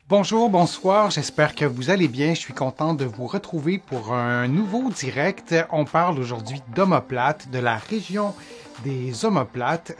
Bonjour, bonsoir, j'espère que vous allez bien. Je suis content de vous retrouver pour un nouveau direct. On parle aujourd'hui d'omoplate, de la région des omoplates,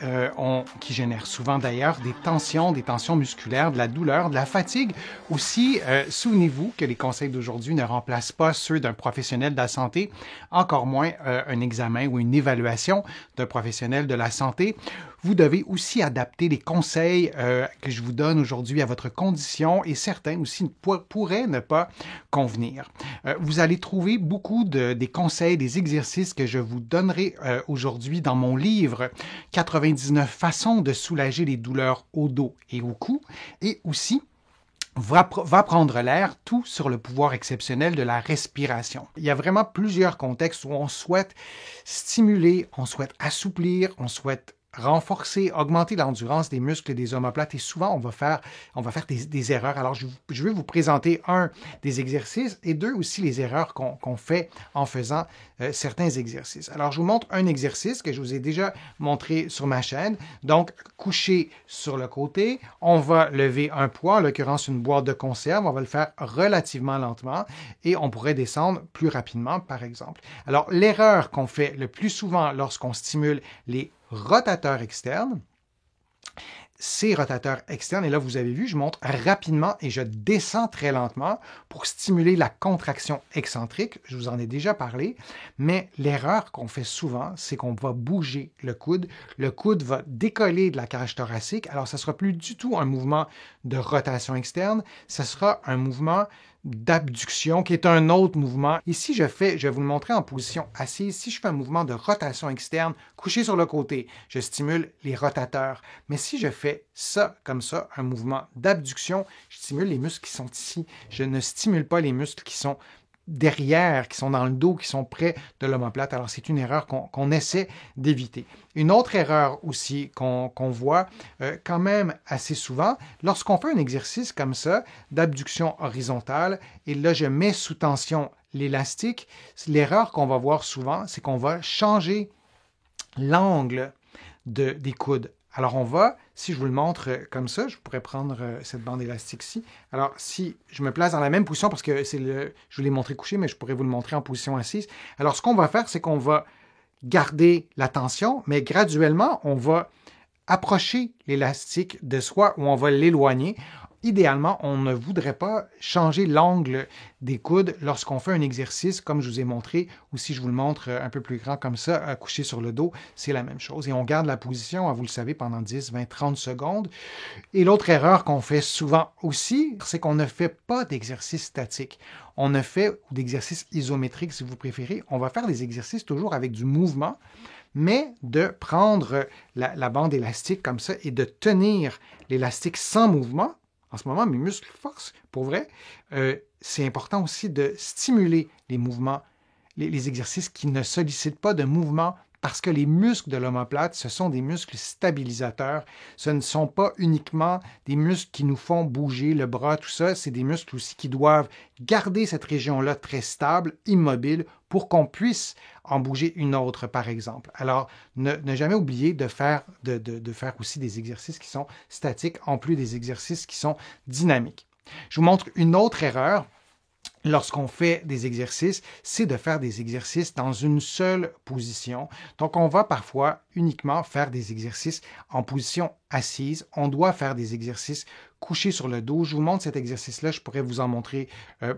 qui génèrent souvent d'ailleurs des tensions musculaires, de la douleur, de la fatigue. Aussi, souvenez-vous que les conseils d'aujourd'hui ne remplacent pas ceux d'un professionnel de la santé, encore moins un examen ou une évaluation d'un professionnel de la santé. Vous devez aussi adapter les conseils que je vous donne aujourd'hui à votre condition et certains aussi pourraient ne pas convenir. Vous allez trouver beaucoup des conseils, des exercices que je vous donnerai aujourd'hui dans mon livre 99 façons de soulager les douleurs au dos et au cou et aussi va prendre l'air, tout sur le pouvoir exceptionnel de la respiration. Il y a vraiment plusieurs contextes où on souhaite stimuler, on souhaite assouplir, on souhaite renforcer, augmenter l'endurance des muscles et des omoplates et souvent on va faire des erreurs. Alors je vais vous présenter un des exercices et deux aussi les erreurs qu'on fait en faisant certains exercices. Alors je vous montre un exercice que je vous ai déjà montré sur ma chaîne. Donc coucher sur le côté, on va lever un poids, en l'occurrence une boîte de conserve, on va le faire relativement lentement et on pourrait descendre plus rapidement par exemple. Alors l'erreur qu'on fait le plus souvent lorsqu'on stimule les rotateurs externes. Ces rotateurs externes, et là vous avez vu, je monte rapidement et je descends très lentement pour stimuler la contraction excentrique. Je vous en ai déjà parlé, mais l'erreur qu'on fait souvent, c'est qu'on va bouger le coude. Le coude va décoller de la cage thoracique. Alors, ça ne sera plus du tout un mouvement de rotation externe, ça sera un mouvement d'abduction, qui est un autre mouvement. Ici, je vais vous le montrer en position assise. Si je fais un mouvement de rotation externe, couché sur le côté, je stimule les rotateurs. Mais si je fais ça, comme ça, un mouvement d'abduction, je stimule les muscles qui sont ici. Je ne stimule pas les muscles qui sont derrière, qui sont dans le dos, qui sont près de l'omoplate. Alors, c'est une erreur qu'on essaie d'éviter. Une autre erreur aussi qu'on voit quand même assez souvent, lorsqu'on fait un exercice comme ça, d'abduction horizontale, et là, je mets sous tension l'élastique, l'erreur qu'on va voir souvent, c'est qu'on va changer l'angle des coudes. Alors, on va, si je vous le montre comme ça, je pourrais prendre cette bande élastique-ci. Alors, si je me place dans la même position, parce que je vous l'ai montré couché, mais je pourrais vous le montrer en position assise. Alors, ce qu'on va faire, c'est qu'on va garder la tension, mais graduellement, on va approcher l'élastique de soi ou on va l'éloigner. Idéalement, on ne voudrait pas changer l'angle des coudes lorsqu'on fait un exercice, comme je vous ai montré, ou si je vous le montre un peu plus grand comme ça, couché sur le dos, c'est la même chose. Et on garde la position, vous le savez, pendant 10, 20, 30 secondes. Et l'autre erreur qu'on fait souvent aussi, c'est qu'on ne fait pas d'exercice statique. On ne fait d'exercice isométrique, si vous préférez. On va faire des exercices toujours avec du mouvement, mais de prendre la bande élastique comme ça et de tenir l'élastique sans mouvement. En ce moment, mes muscles forcent, pour vrai. C'est important aussi de stimuler les mouvements, les exercices qui ne sollicitent pas de mouvement parce que les muscles de l'omoplate, ce sont des muscles stabilisateurs. Ce ne sont pas uniquement des muscles qui nous font bouger le bras, tout ça. C'est des muscles aussi qui doivent garder cette région-là très stable, immobile, pour qu'on puisse en bouger une autre, par exemple. Alors, ne jamais oublier de faire aussi des exercices qui sont statiques, en plus des exercices qui sont dynamiques. Je vous montre une autre erreur. Lorsqu'on fait des exercices, c'est de faire des exercices dans une seule position. Donc, on va parfois uniquement faire des exercices en position assise. On doit faire des exercices couchés sur le dos. Je vous montre cet exercice-là. Je pourrais vous en montrer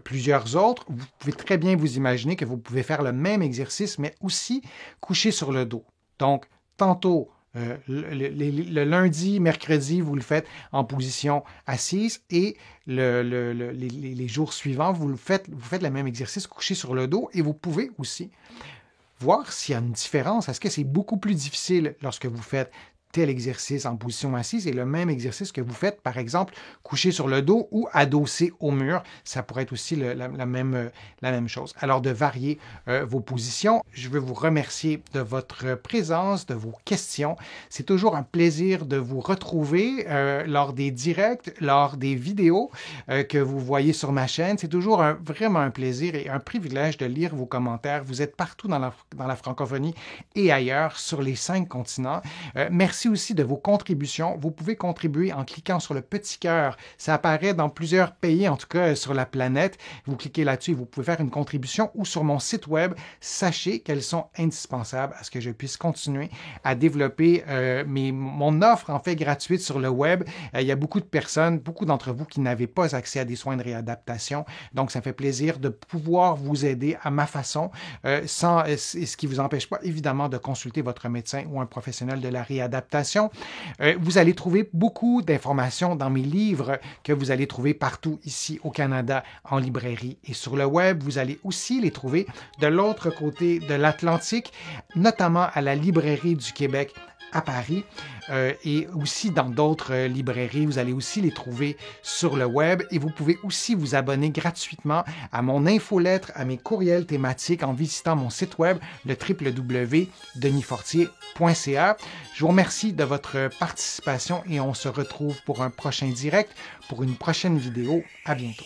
plusieurs autres. Vous pouvez très bien vous imaginer que vous pouvez faire le même exercice, mais aussi couché sur le dos. Donc, tantôt, le lundi, mercredi, vous le faites en position assise et les jours suivants, vous faites le même exercice couché sur le dos et vous pouvez aussi voir s'il y a une différence. Est-ce que c'est beaucoup plus difficile lorsque vous faites tel exercice en position assise et le même exercice que vous faites, par exemple, couché sur le dos ou adossé au mur. Ça pourrait être aussi la même chose. Alors, de varier vos positions. Je veux vous remercier de votre présence, de vos questions. C'est toujours un plaisir de vous retrouver lors des directs, lors des vidéos que vous voyez sur ma chaîne. C'est toujours vraiment un plaisir et un privilège de lire vos commentaires. Vous êtes partout dans la francophonie et ailleurs, sur les 5 continents. Merci Merci aussi de vos contributions. Vous pouvez contribuer en cliquant sur le petit cœur. Ça apparaît dans plusieurs pays, en tout cas sur la planète. Vous cliquez là-dessus et vous pouvez faire une contribution ou sur mon site web. Sachez qu'elles sont indispensables à ce que je puisse continuer à développer mon offre en fait gratuite sur le web. Il y a beaucoup de personnes, beaucoup d'entre vous qui n'avaient pas accès à des soins de réadaptation. Donc, ça fait plaisir de pouvoir vous aider à ma façon, ce qui ne vous empêche pas évidemment de consulter votre médecin ou un professionnel de la réadaptation. Vous allez trouver beaucoup d'informations dans mes livres que vous allez trouver partout ici au Canada en librairie et sur le web. Vous allez aussi les trouver de l'autre côté de l'Atlantique, notamment à la Librairie du Québec à Paris et aussi dans d'autres librairies. Vous allez aussi les trouver sur le web et vous pouvez aussi vous abonner gratuitement à mon infolettre, à mes courriels thématiques en visitant mon site web, le www.denisfortier.ca. Je vous remercie de votre participation et on se retrouve pour un prochain direct, pour une prochaine vidéo. À bientôt.